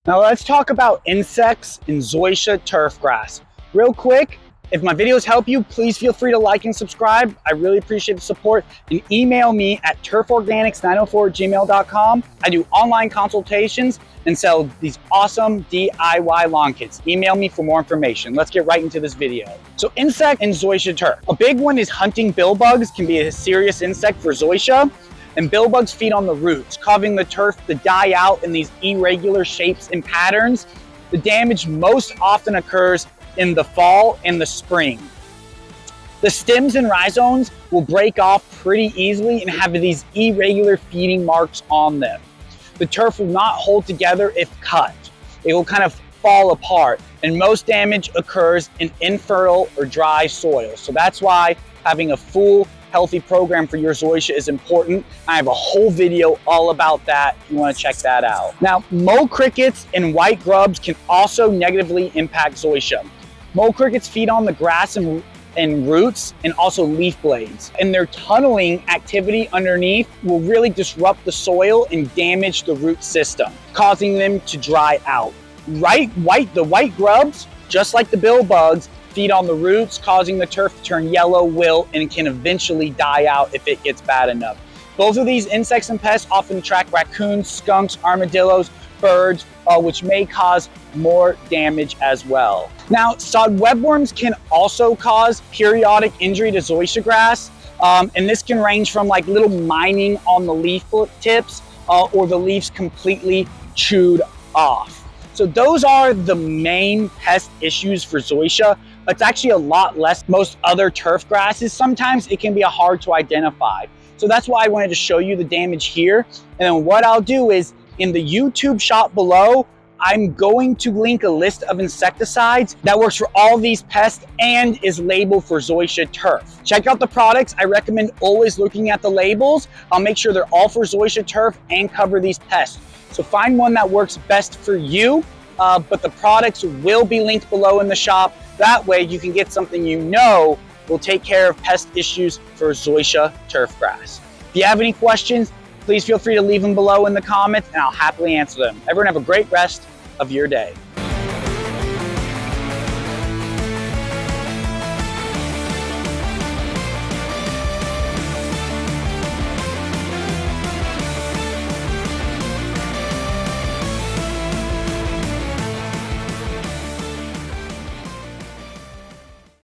Now let's talk about insects in Zoysia turf grass. Real quick, if my videos help you, please feel free to like and subscribe. I really appreciate the support, and email me at turforganics904@gmail.com. I do online consultations and sell these awesome DIY lawn kits. Email me for more information. Let's get right into this video. So insect in Zoysia turf. A big one is hunting billbugs, can be a serious insect for Zoysia. And billbugs feed on the roots, causing the turf to die out in these irregular shapes and patterns. The damage most often occurs in the fall and the spring. The stems and rhizomes will break off pretty easily and have these irregular feeding marks on them. The turf will not hold together if cut. It will kind of fall apart, and most damage occurs in infertile or dry soil. So that's why having a full healthy program for your Zoysia is important. I have a whole video all about that if you want to check that out. Now, mole crickets and white grubs can also negatively impact Zoysia. Mole crickets feed on the grass and roots and also leaf blades, and their tunneling activity underneath will really disrupt the soil and damage the root system, causing them to dry out. The white grubs, just like the billbugs, feed on the roots, causing the turf to turn yellow, wilt, and can eventually die out if it gets bad enough. Both of these insects and pests often attract raccoons, skunks, armadillos, birds, which may cause more damage as well. Now, sod webworms can also cause periodic injury to Zoysia grass, and this can range from like little mining on the leaf tips or the leaves completely chewed off. So those are the main pest issues for Zoysia. It's actually a lot less most other turf grasses. Sometimes it can be hard to identify. So that's why I wanted to show you the damage here. And then what I'll do is in the YouTube shop below, I'm going to link a list of insecticides that works for all these pests and is labeled for Zoysia turf. Check out the products. I recommend always looking at the labels. I'll make sure they're all for Zoysia turf and cover these pests. So find one that works best for you, but the products will be linked below in the shop. That way you can get something you know will take care of pest issues for Zoysia turf grass. If you have any questions, please feel free to leave them below in the comments and I'll happily answer them. Everyone have a great rest of your day.